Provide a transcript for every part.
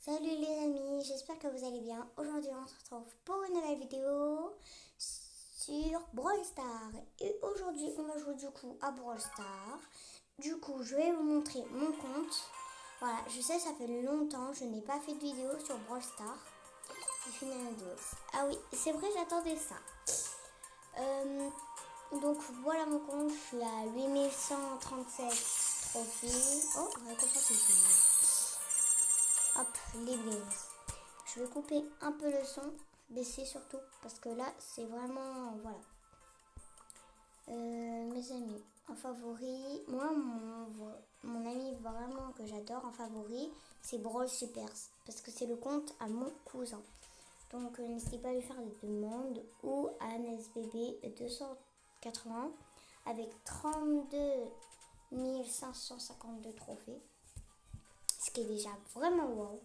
Salut les amis, j'espère que vous allez bien. Aujourd'hui on se retrouve pour une nouvelle vidéo sur Brawl Stars. Et aujourd'hui on va jouer du coup à Brawl Stars. Du coup je vais vous montrer mon compte. Voilà, je sais ça fait longtemps, je n'ai pas fait de vidéo sur Brawl Stars. Ah oui, c'est vrai j'attendais ça. Donc voilà mon compte, je suis à 8137 trophées. Oh, récompense ici. Hop, les blings. Je vais couper un peu le son, baisser surtout, parce que là, c'est vraiment... Voilà. Mes amis, en favori, moi, mon ami vraiment que j'adore en favori, c'est Brawl Supers, parce que c'est le compte à mon cousin. Donc, n'hésitez pas à lui faire des demandes ou à ANSBB 280 avec 32 552 trophées, ce qui est déjà vraiment wow.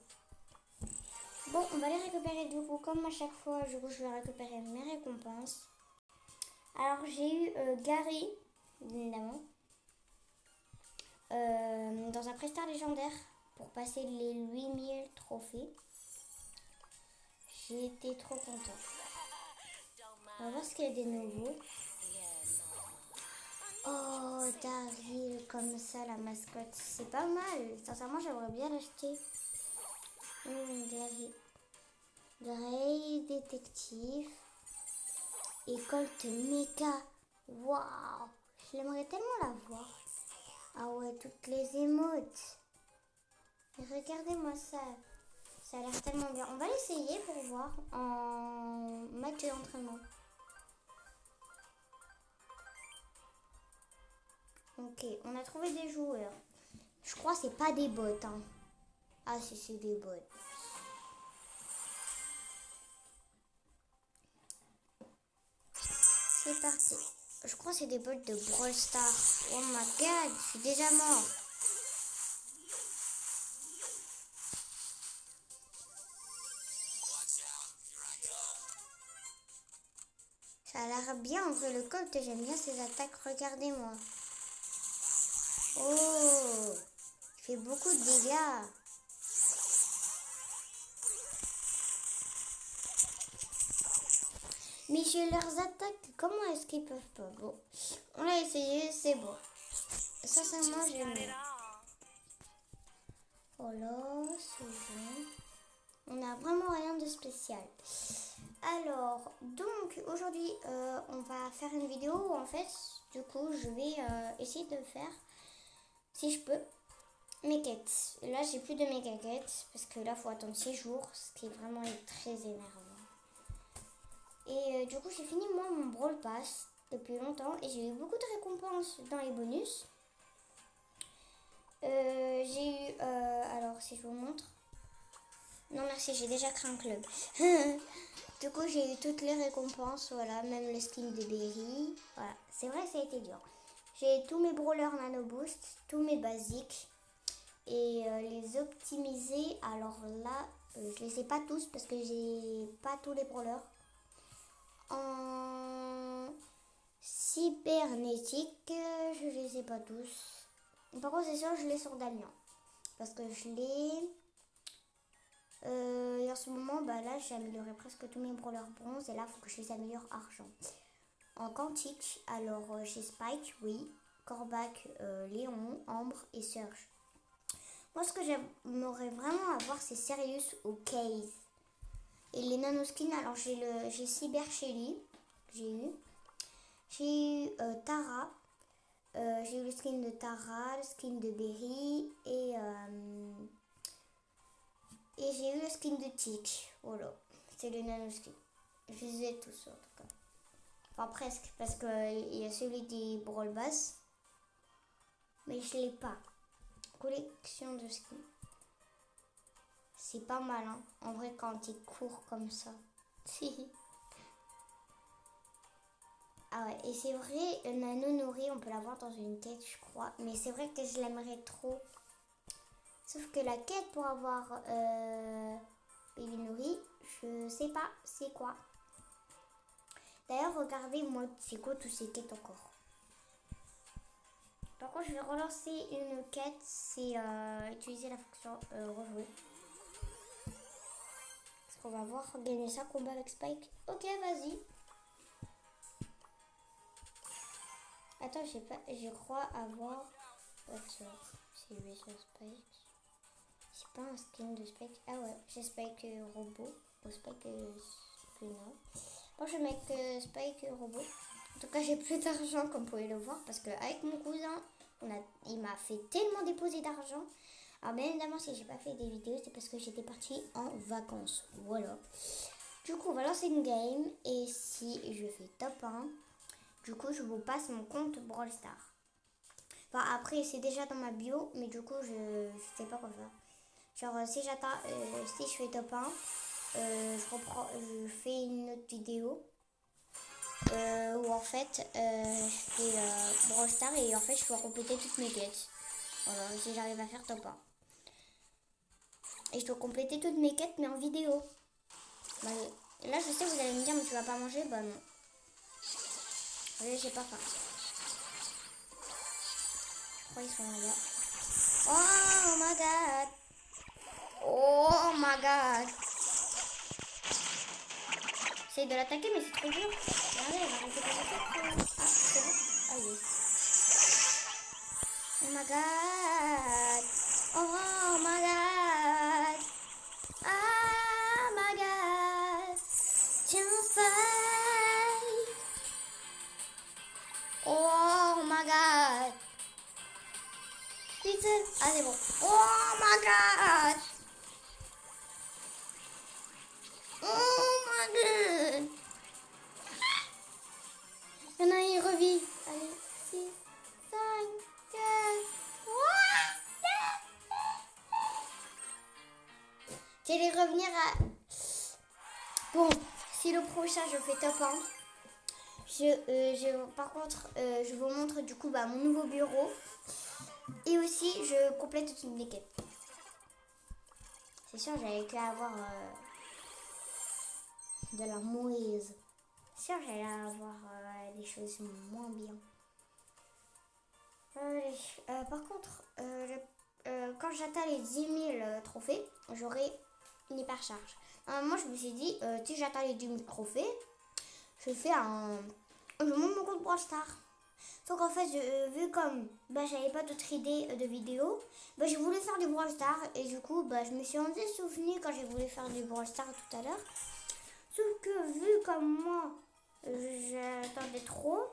Bon, on va les récupérer du coup, comme à chaque fois, je vais récupérer mes récompenses. Alors, j'ai eu Gary, évidemment, dans un prestar légendaire pour passer les 8000 trophées. J'ai été trop contente. On va voir ce qu'il y a des nouveaux. Oh, Daryl, comme ça, la mascotte, c'est pas mal. Sincèrement, j'aimerais bien l'acheter. Daryl. Gray, détective. Et Colt Mecha. Waouh! J'aimerais tellement la voir. Ah ouais, toutes les émotes. Regardez-moi ça. Ça a l'air tellement bien. On va l'essayer pour voir en match d'entraînement. Ok, on a trouvé des joueurs. Je crois que c'est pas des bots. Hein. Ah si, c'est des bots. C'est parti. Je crois que c'est des bots de Brawl Stars. Oh my god, je suis déjà mort. Ça a l'air bien entre le Colt, j'aime bien ses attaques, regardez-moi. Oh, il fait beaucoup de dégâts. Mais j'ai leurs attaques, comment est-ce qu'ils peuvent pas? Bon, on l'a essayé, c'est bon. Sincèrement, j'aime bien. Voilà, c'est bon. On n'a vraiment rien de spécial. Alors, donc aujourd'hui, on va faire une vidéo où en fait, du coup, je vais essayer de faire, si je peux, mes quêtes. Là, j'ai plus de méga quêtes parce que là, il faut attendre 6 jours, ce qui est vraiment très énervant. Et du coup, j'ai fini moi mon Brawl Pass depuis longtemps et j'ai eu beaucoup de récompenses dans les bonus. J'ai eu, alors si je vous montre, non merci, j'ai déjà créé un club. Du coup, j'ai eu toutes les récompenses, voilà, même le skin de Berry. Voilà, c'est vrai, ça a été dur. J'ai tous mes brawlers nano boost, tous mes basiques et les optimiser. Alors là, je les ai pas tous parce que j'ai pas tous les brawlers. En cybernétique, je les ai pas tous. Par contre, c'est sûr, je l'ai sur Damien parce que je l'ai. Et en ce moment, bah là, j'ai amélioré presque tous mes brawlers bronze et là, il faut que je les améliore argent. En quantique, alors j'ai Spike, oui, Corbac, Léon, Ambre et Surge. Moi, ce que j'aimerais vraiment avoir, c'est Sirius ou Case. Et les nanoskins, alors j'ai Cyber Shelly, j'ai eu. J'ai eu Tara, j'ai eu le skin de Tara, le skin de Berry et j'ai eu le skin de Tick. Voilà, c'est le nanoskin. Je les ai tous en tout cas. Enfin presque, parce qu'il y a celui des Brawl Bass. Mais je l'ai pas. Collection de skins. C'est pas mal, hein. En vrai, quand il court comme ça. Ah ouais, et c'est vrai, Nano Nourri, on peut l'avoir dans une quête, je crois. Mais c'est vrai que je l'aimerais trop. Sauf que la quête pour avoir Baby Nourri, je sais pas c'est quoi. D'ailleurs, regardez, moi, c'est quoi tous ces quêtes encore. Par contre, je vais relancer une quête, c'est utiliser la fonction rejouer. On va voir gagner ça, combat avec Spike. Ok, vas-y. Attends, je crois avoir... Attends, c'est lui sur Spike. C'est pas un skin de Spike. Ah ouais, j'ai Spike robot. Ou Spike Spina. Bon, je vais mettre Spike robot. En tout cas, j'ai plus d'argent, comme vous pouvez le voir. Parce qu'avec mon cousin, il m'a fait tellement déposer d'argent. Alors bien évidemment, si j'ai pas fait des vidéos, c'est parce que j'étais partie en vacances. Voilà. Du coup, on va lancer une game. Et si je fais top 1, du coup, je vous passe mon compte Brawl Stars. Enfin, après, c'est déjà dans ma bio, mais du coup, je sais pas quoi faire. Genre, si je fais top 1, je fais une autre vidéo. Où en fait, je fais Brawl Stars et en fait, je peux compléter toutes mes quêtes. Voilà, si j'arrive à faire top 1. Et je dois compléter toutes mes quêtes, mais en vidéo. Bah, là, je sais, vous allez me dire, mais tu vas pas manger? Bah non. Allez, j'ai pas faim. Je crois qu'ils sont là. Oh my god. Oh my god. J'essaie de l'attaquer, mais c'est trop dur. Regardez, elle va arrêter de l'attaquer. Ah, c'est bon? Ah, yes. Oh my god. Oh my god. Oh my god. Tiens, fight. Oh my god. Putain. Ah, c'est bon. Oh my god. Oh my god. Maintenant, il revit. Allez, 6, 5, 4. J'allais revenir à... Bon, si le prochain, je fais top 1. Par contre, je vous montre du coup mon nouveau bureau. Et aussi, je complète toutes mes quêtes. C'est sûr, j'allais qu'à avoir de la mauvaise. C'est sûr, j'allais avoir des choses moins bien. Par contre, quand j'atteins les 10 000 trophées, j'aurai une hypercharge. Moi, je me suis dit, si j'atteins les 10 000 trophées, je fais je monte mon compte Brawl Stars. Donc en fait, vu comme j'avais pas d'autres idées de vidéos, j'ai voulu faire du Brawl Stars. Et du coup, je me suis rendu souvenu quand j'ai voulu faire du Brawl Stars tout à l'heure. Sauf que vu comme moi, j'attendais trop.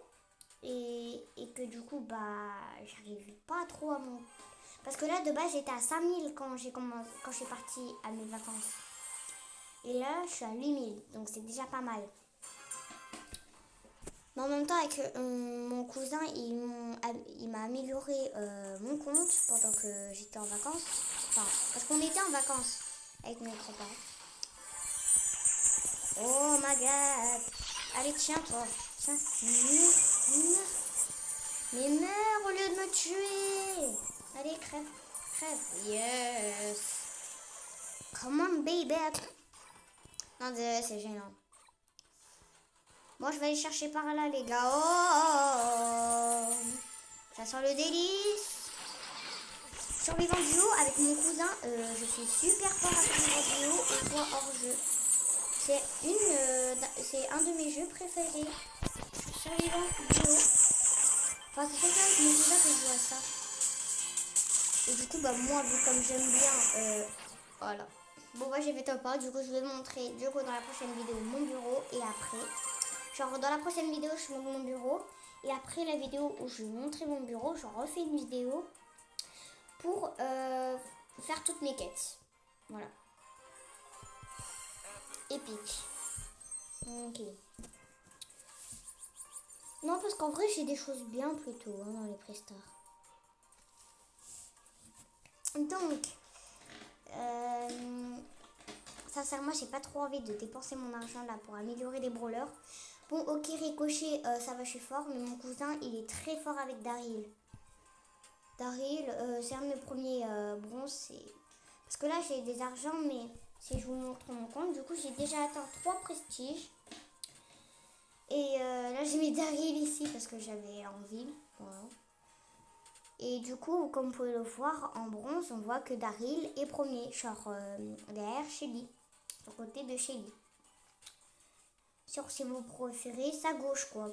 Et que du coup, j'arrive pas trop à mon... Parce que là, de base, j'étais à 5000 quand je suis partie à mes vacances. Et là, je suis à 8000. Donc, c'est déjà pas mal. Mais en même temps, avec mon cousin, il m'a amélioré mon compte pendant que j'étais en vacances. Enfin, parce qu'on était en vacances avec mes grands-parents. Oh my god. Allez, tiens, toi. Tiens, meurs. Mais meurs au lieu de me tuer. Allez, crève. Crève. Yes. Come on, baby. Non, c'est gênant. Bon, je vais aller chercher par là, les gars. Oh, ça sent le délice. Survivant duo avec mon cousin. Je suis super fort à survivant duo et toi hors jeu. C'est un de mes jeux préférés. Survivant duo. Enfin, c'est surtout avec mon cousin que je joue à ça. Et du coup, moi, vu comme j'aime bien, voilà. Bon, j'ai fait top 1. Du coup, je vais montrer dans la prochaine vidéo mon bureau. Et après, genre dans la prochaine vidéo, je montre mon bureau. Et après la vidéo où je vais montrer mon bureau, je refais une vidéo pour faire toutes mes quêtes. Voilà. Épique. Ok. Non, parce qu'en vrai, j'ai des choses bien plutôt dans les prestars. Donc, sincèrement, j'ai pas trop envie de dépenser mon argent là pour améliorer les brawlers. Bon, ok, Ricochet, ça va, je suis fort, mais mon cousin, il est très fort avec Daryl. Daryl, c'est un de mes premiers bronzes. Parce que là, j'ai des argents, mais si je vous montre mon compte, du coup, j'ai déjà atteint 3 prestiges. Et là, j'ai mis Daryl ici parce que j'avais envie. Voilà. Et du coup, comme vous pouvez le voir, en bronze, on voit que Daryl est premier, genre derrière Shelly. sur le côté de Shelly. Sur si vous préférez sa gauche quoi.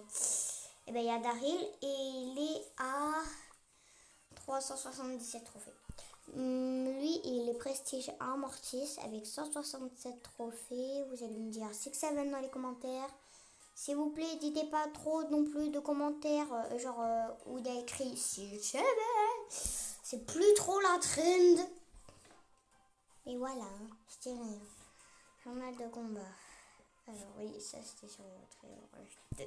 Et bien il y a Daryl et il est à 377 trophées. Lui il est prestige 1 Mortis avec 167 trophées. Vous allez me dire 6-7 dans les commentaires. S'il vous plaît, dites pas trop non plus de commentaires où il y a écrit 6-7. C'est plus trop la trend. Et voilà, c'était rien. Journal de combat. Alors oui, ça c'était sur le 2.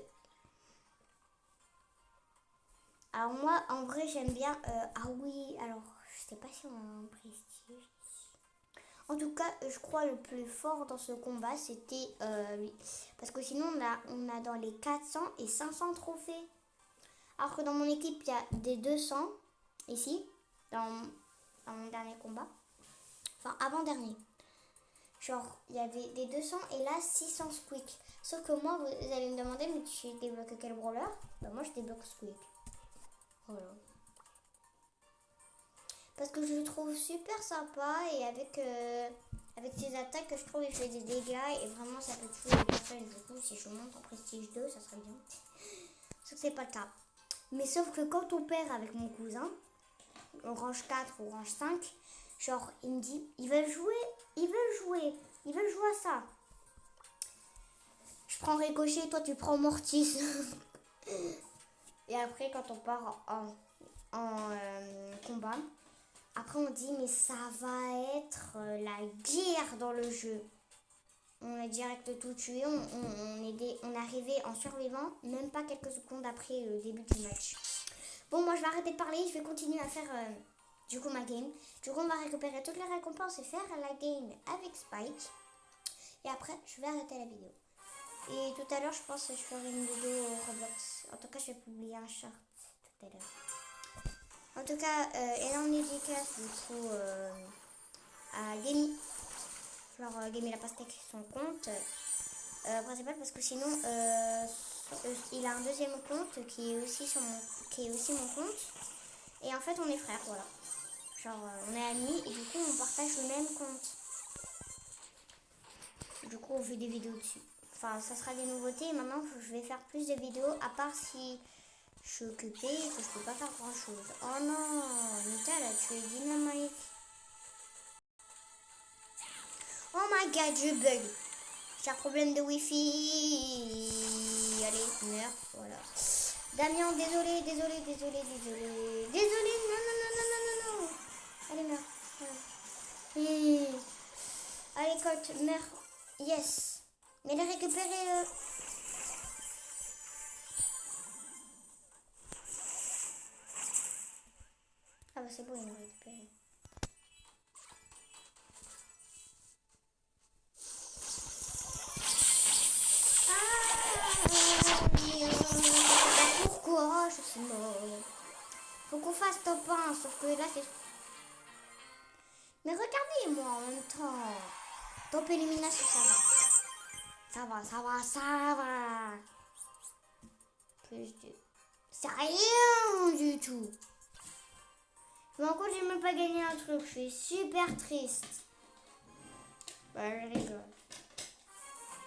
Alors moi, en vrai, j'aime bien... ah oui, alors, je sais pas si on a un prestige. En tout cas, je crois le plus fort dans ce combat, c'était lui. Parce que sinon, on a dans les 400 et 500 trophées. Alors que dans mon équipe, il y a des 200, ici, dans mon dernier combat. Enfin, avant-dernier. Genre, il y avait des 200 et là, 600 Squeak. Sauf que moi, vous allez me demander, mais tu débloques quel brawler? Bah moi, je débloque Squeak. Voilà. Parce que je le trouve super sympa et avec ses attaques, je trouve qu'il fait des dégâts et vraiment ça peut tuer les personnes. Du coup, si je monte en prestige 2, ça serait bien. Sauf que c'est pas le cas. Mais sauf que quand on perd avec mon cousin, au range 4 ou range 5, genre il me dit, il veut jouer à ça. Je prends Ricochet, toi tu prends Mortis. Et après quand on part en combat, après on dit mais ça va être la guerre dans le jeu. On a direct tout tué, on est arrivé en survivant, même pas quelques secondes après le début du match. Bon, moi je vais arrêter de parler, je vais continuer à faire du coup ma game. Du coup on va récupérer toutes les récompenses et faire la game avec Spike. Et après je vais arrêter la vidéo. Et tout à l'heure je pense que je ferai une vidéo Roblox. En tout cas je vais publier un short tout à l'heure. En tout cas, énorme dédicace du coup à Gamey. Genre Gamey la pastèque, son compte principal, parce que sinon il a un deuxième compte qui est aussi mon compte. Et en fait on est frères, voilà. Genre on est amis et du coup on partage le même compte. Du coup on fait des vidéos dessus. Enfin ça sera des nouveautés et maintenant je vais faire plus de vidéos à part si je suis occupée et que je peux pas faire grand chose. Oh non, Nita elle a tué Dynamite. Oh my god, je bug. J'ai un problème de wifi. Allez, meurs, voilà. Damien, désolé. Désolé, non. Allez, meurs. Voilà. Allez, Colt, meurs. Yes. Mais les récupérer. Ah bah c'est bon, il l'a récupéré. Pourquoi je suis mort? Faut qu'on fasse top 1, sauf que là c'est... Mais regardez-moi en même temps. Top élimination, ça va. Plus de... C'est rien du tout. Mais en contre, j'ai même pas gagné un truc. Je suis super triste. Bah, je rigole.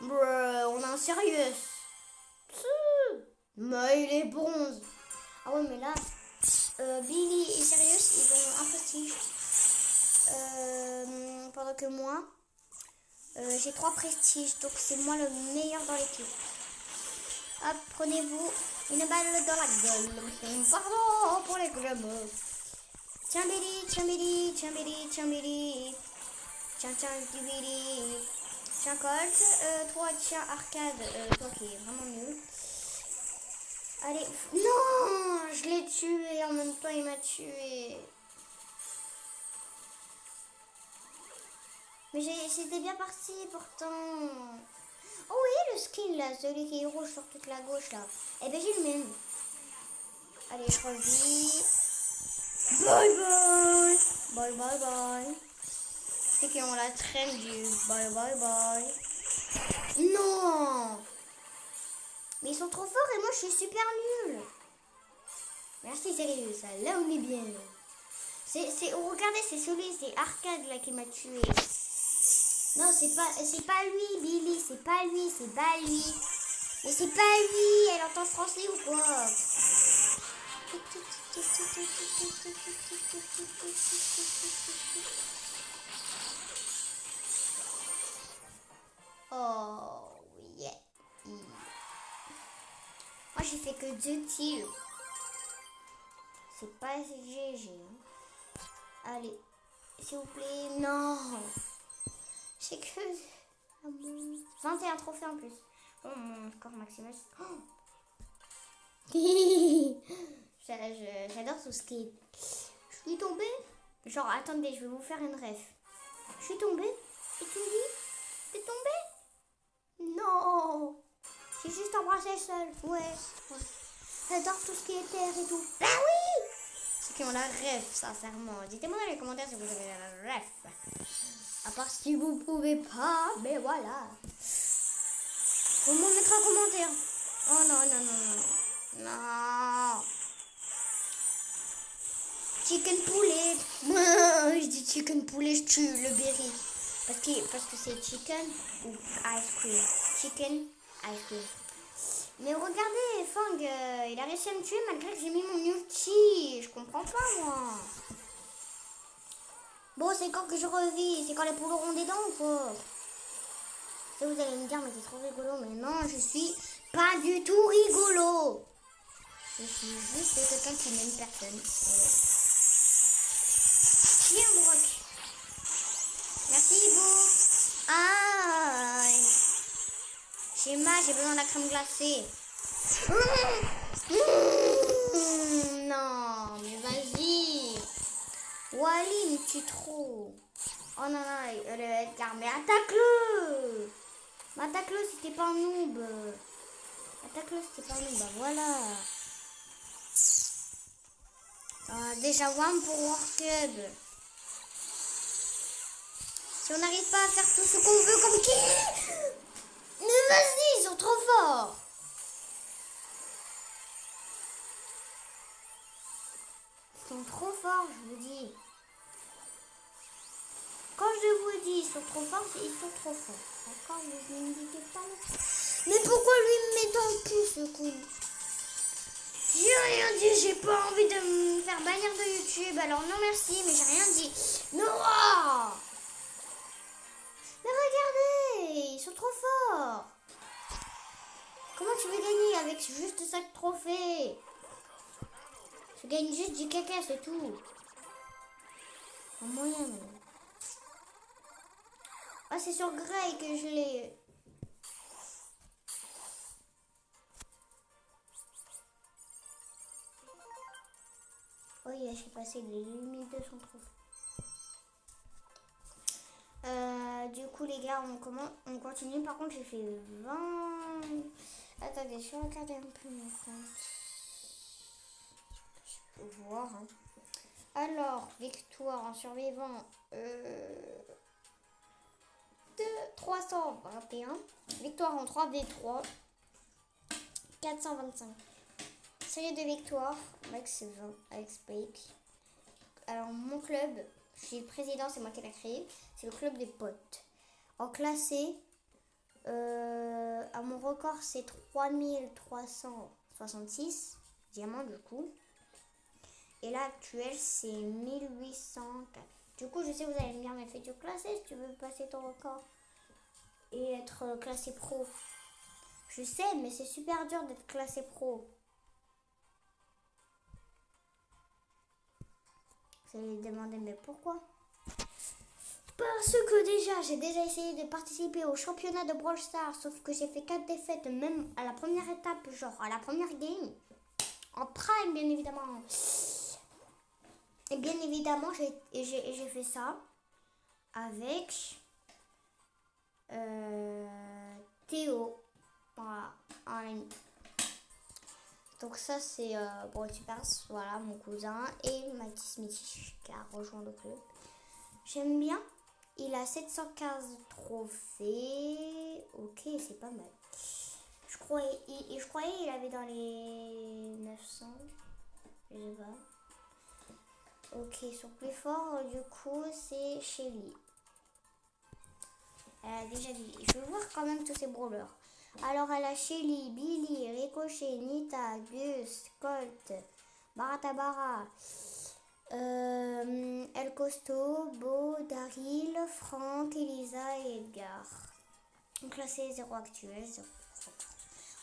Bruh, on a un sérieux. Mais il est bronze. Ah ouais, mais là, Billy et Sirius, ils ont un prestige. Pendant que moi, j'ai 3 prestiges. Donc c'est moi le meilleur dans l'équipe. Hop, prenez-vous une balle dans la gueule. Pardon pour les globes. Tiens Billy. Tiens, Billy. Tiens, Billy. Tiens, Colt. Toi, tiens, Arcade. Toi qui est vraiment nul. Allez. Non, je l'ai tué. En même temps, il m'a tué. Mais j'étais bien parti pourtant. Oh oui, le skin là, celui qui est rouge sur toute la gauche là. Eh ben j'ai le même. Allez, je revis. Bye. C'est qui ont la traîne du bye. Non. Mais ils sont trop forts et moi je suis super nul. Merci sérieux, ça, là on est bien. Regardez, c'est celui, c'est Arcade là qui m'a tué. Non, c'est pas lui, Billy, c'est pas lui, c'est pas lui. Mais c'est pas lui, elle entend français ou quoi? Oh, yeah. Moi, j'ai fait que 2 tirs. C'est pas GG. Allez, s'il vous plaît, non. J'ai que 21 trophées en plus. Oh, mon score maximal. Oh. J'adore tout ce qui est... Je suis tombée. Genre, attendez, je vais vous faire une ref. Je suis tombée. Et tu me dis, t'es tombée? Non. J'ai juste embrassé seul. Ouais. J'adore tout ce qui est terre et tout. Bah oui. Ceux qui ont la ref, sincèrement. Dites-moi dans les commentaires si vous avez la ref. À part si vous pouvez pas, mais voilà. Vous m'en mettrez en commentaire. Oh non, non, non, non. Non. Chicken poulet. Je dis chicken poulet, je tue le berry. Parce que c'est chicken ou ice cream. Chicken, ice cream. Mais regardez, Fang, il a réussi à me tuer malgré que j'ai mis mon ulti. Je comprends pas, moi. Bon, c'est quand que je revis? C'est quand les poules auront des dents ou quoi? Ça, vous allez me dire, mais c'est trop rigolo. Mais non, je suis pas du tout rigolo. Je suis juste quelqu'un qui n'aime personne. Tiens, Brock. Merci, Beau. Ah, j'ai mal, j'ai besoin de la crème glacée. Non, mais vas-y. Wally, me tue trop. Oh non, non, Edgar, mais attaque-le. Mais attaque-le si t'es pas un noob. Attaque-le si t'es pas un noob, bah voilà. Déjà, one pour World. Si on n'arrive pas à faire tout ce qu'on veut comme qui. Mais vas-y, ils sont trop forts. Ils sont trop forts, je vous dis. Quand je vous dis ils sont trop forts, ils sont trop forts. D'accord, mais je ne me dis pas. Mais pourquoi lui me met dans le cul ce coup? J'ai rien dit, j'ai pas envie de me faire bannir de YouTube. Alors non merci, mais j'ai rien dit. Non. Mais regardez, ils sont trop forts. Comment tu veux gagner avec juste 5 trophées? Je gagne juste du caca, c'est tout. En moyen. Ah, c'est sur Grey que je l'ai. Oh, j'ai passé les 8200 trophées. Du coup, les gars, on continue. Par contre, j'ai fait 20. Attendez, je vais regarder un peu mon compte. Je peux voir. Hein. Alors, victoire en survivant. 321. Victoire en 3v3. 425. Série de victoires. Max 20 avec Spike. Alors, mon club, je suis le président, c'est moi qui l'ai créé. C'est le club des potes. En classé, à mon record, c'est 3366 diamants du coup. Et là, actuel, c'est 1804. Du coup, je sais, vous allez me dire, mais fais-tu classer si tu veux passer ton record et être classé pro. Je sais, mais c'est super dur d'être classé pro. Vous allez me demander, mais pourquoi? Parce que j'ai déjà essayé de participer au championnat de Brawl Stars, sauf que j'ai fait 4 défaites, même à la première étape, genre à la première game. En prime, bien évidemment. Et bien évidemment, j'ai fait ça avec Théo. Voilà, en ligne. Donc ça, c'est Brawl Stars, voilà, mon cousin, et Mathis Métis qui a rejoint le club. J'aime bien. Il a 715 trophées. Ok, c'est pas mal. Je croyais il avait dans les 900. Je sais pas. Ok, son plus fort, du coup, c'est Shelly. Elle a déjà dit. Je veux voir quand même tous ces brawlers. Alors, elle a Shelly, Billy, Ricochet, Nita, Gus, Colt, Baratabara, El Costo, Bo, Daryl, Frank, Elisa et Edgar. Donc là, c'est 0 actuel. 0.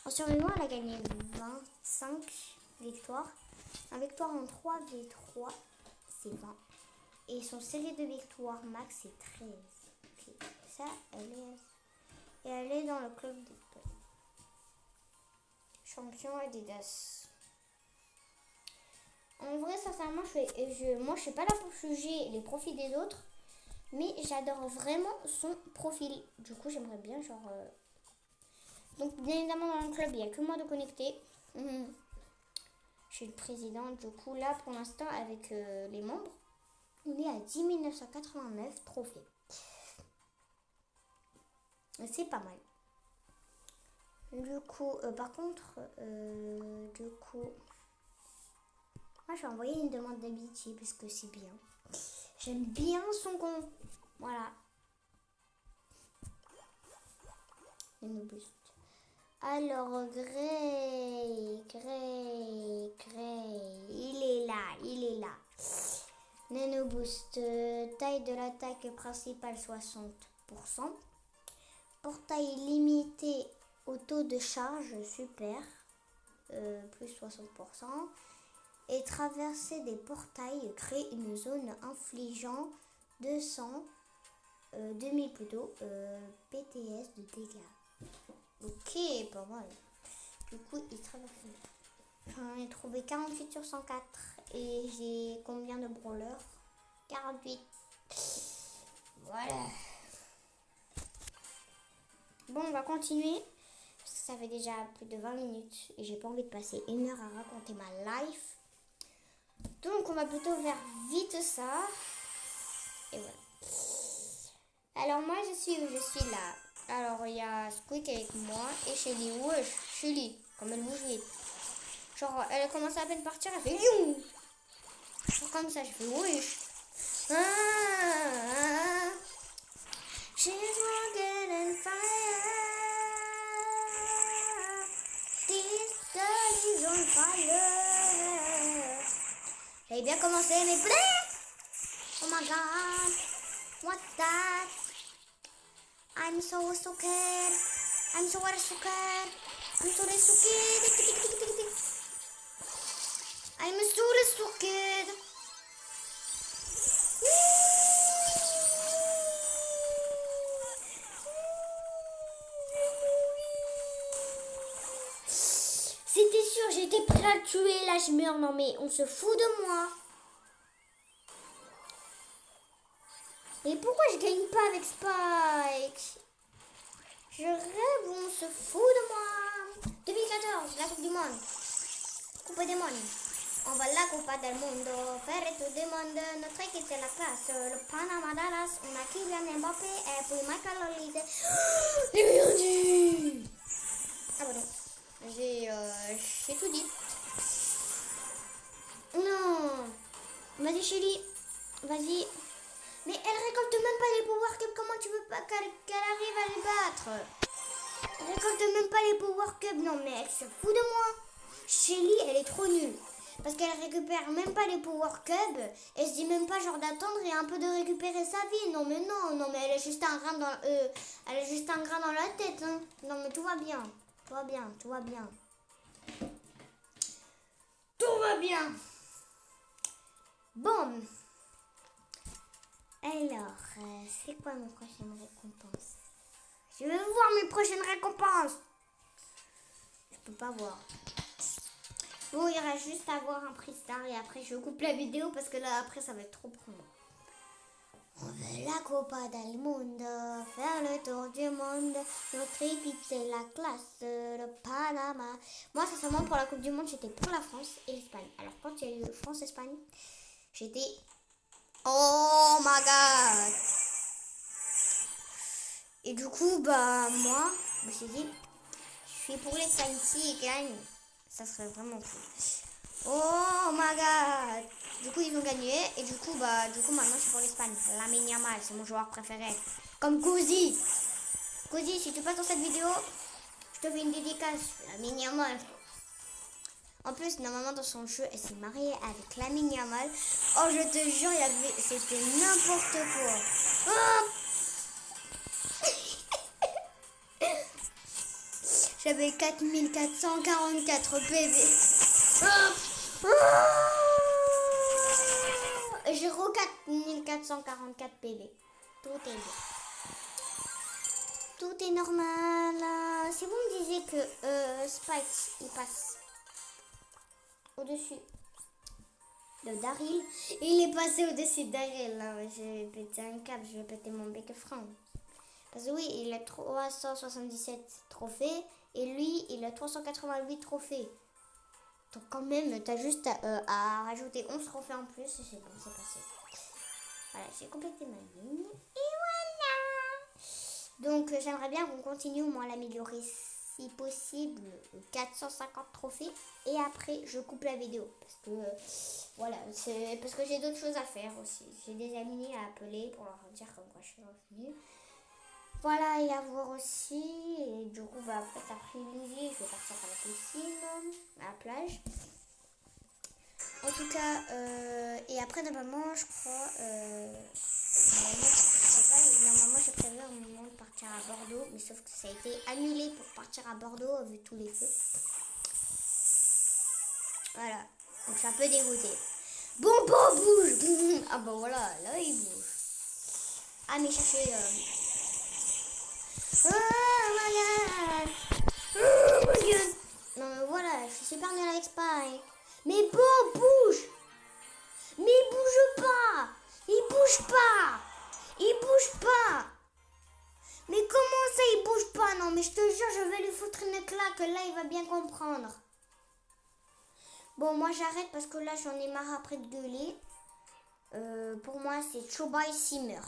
En survivant, elle a gagné 25 victoires. Une victoire en 3v3, c'est 20. Et son série de victoires max, c'est 13. Okay. Ça, elle est dans le club de champion Adidas. En vrai, sincèrement, moi, je suis pas là pour juger les profils des autres, mais j'adore vraiment son profil. Du coup, j'aimerais bien, genre... Donc, bien évidemment, dans le club, il n'y a que moi de connecter. Je suis le président. Du coup, là, pour l'instant, avec les membres, on est à 10 989 trophées. C'est pas mal. Du coup, par contre, moi, je vais envoyer une demande d'amitié parce que c'est bien. J'aime bien son compte. Voilà. Alors, Grey. Il est là. Nano Boost. Taille de l'attaque principale 60%. Portail limité au taux de charge super. Plus 60%. Et traverser des portails crée une zone infligeant 2000 plutôt, PTS de dégâts. Ok, pas mal. Du coup, il traverse. J'en ai trouvé 48 sur 104. Et j'ai combien de brawlers? 48. Voilà. Bon, on va continuer. Parce que ça fait déjà plus de 20 minutes. Et j'ai pas envie de passer 1 heure à raconter ma life. Donc, on va plutôt faire vite ça. Et voilà. Alors, moi, je suis là. Alors, il y a Squeak avec moi et Shelly. Wesh, Shelly, comme elle bouge vite. Genre, elle a commencé à peine partir, elle fait you. Genre comme ça, je fais wesh. She's walking in fire. This girl is on fire. J'avais bien commencé, mais oh my god. What's that? I'm so scared. I'm so scared. I'm so scared. C'était sûr, j'étais prêt à le tuer. Là, je meurs. Non, mais on se fout de moi. Et pourquoi je gagne pas avec Spike? Je rêve, on se fout de moi. 2014, la Coupe du Monde. Coupe du Monde. On va la Coupe del Mundo. Faire tout le monde. Notre équipe c'est la classe. Le Panama Dallas. On a Kylian Mbappé et puis Michael Olise. J'ai rien dit. Ah bon, non. J'ai tout dit. Non. Vas-y, Shelly. Vas-y. Mais elle récolte même pas les Power Cups. Comment tu veux pas qu'elle arrive à les battre? Elle récolte même pas les Power Cups. Non, mais elle se fout de moi. Shelly, elle est trop nulle. Parce qu'elle récupère même pas les Power Cups. Elle se dit même pas genre d'attendre et un peu de récupérer sa vie. Non, mais non. Non, mais elle a juste un grain dans, elle a juste un grain dans la tête. Hein. Non, mais tout va bien. Tout va bien. Tout va bien. Tout va bien. Bon. Alors, c'est quoi mes prochaines récompenses? Je veux voir mes prochaines récompenses. Je peux pas voir. Bon, il y aura juste à voir un prix star et après je coupe la vidéo parce que là après ça va être trop pour moi. On veut la Copa del Mundo, faire le tour du monde. Notre équipe c'est la classe, le Panama. Moi sincèrement pour la Coupe du Monde j'étais pour la France et l'Espagne. Alors quand il y a eu France-Espagne, j'étais... Oh my god. Et du coup, bah moi, je me suis dit, je suis pour l'Espagne, si ils gagnent, ça serait vraiment cool. Oh my god. Du coup, ils ont gagné. Et du coup, maintenant, je suis pour l'Espagne. Lamine Yamal, c'est mon joueur préféré. Comme Gouzi. Cosy, si tu passes dans cette vidéo, je te fais une dédicace. La Yamal. En plus, normalement, dans son jeu, elle s'est mariée avec la Yamal. Oh, je te jure, c'était n'importe quoi. Oh j'avais 4444 PV. J'ai 4444 PV. Tout est bien. Tout est normal. Si vous me disiez que Spike, il passe au-dessus de Daryl, il est passé au-dessus de Daryl. Je vais péter un câble, je vais péter mon bec franc. Parce que oui, il a 377 trophées et lui, il a 388 trophées. Donc quand même, t'as juste à rajouter 11 trophées en plus et c'est bon, c'est passé. Voilà, j'ai complété ma ligne. Et voilà. Donc j'aimerais bien qu'on continue au moins à l'améliorer si possible, 450 trophées. Et après, je coupe la vidéo. Parce que, voilà, c'est parce que j'ai d'autres choses à faire aussi. J'ai des amis à appeler pour leur dire comme quoi je suis revenue. Voilà, et à voir aussi. Et du coup, cet après-midi, je vais partir à la piscine, à la plage. En tout cas, et après, normalement, je crois, normalement, j'ai prévu un moment de partir à Bordeaux, mais sauf que ça a été annulé pour partir à Bordeaux, vu tous les feux. Voilà, donc je suis un peu dégoûtée. Bon, bouge. Ah bah voilà, là, il bouge. Ah, mais cherchez... voilà. Oh mon Dieu. Non mais voilà, je suis super nulle avec Spike. Mais bon, bouge. Mais il bouge pas. Il bouge pas. Il bouge pas. Mais comment ça il bouge pas? Non mais je te jure, je vais lui foutre une claque. Là il va bien comprendre. Bon, moi j'arrête parce que là j'en ai marre après de gueuler. Pour moi c'est Choba et Simmer.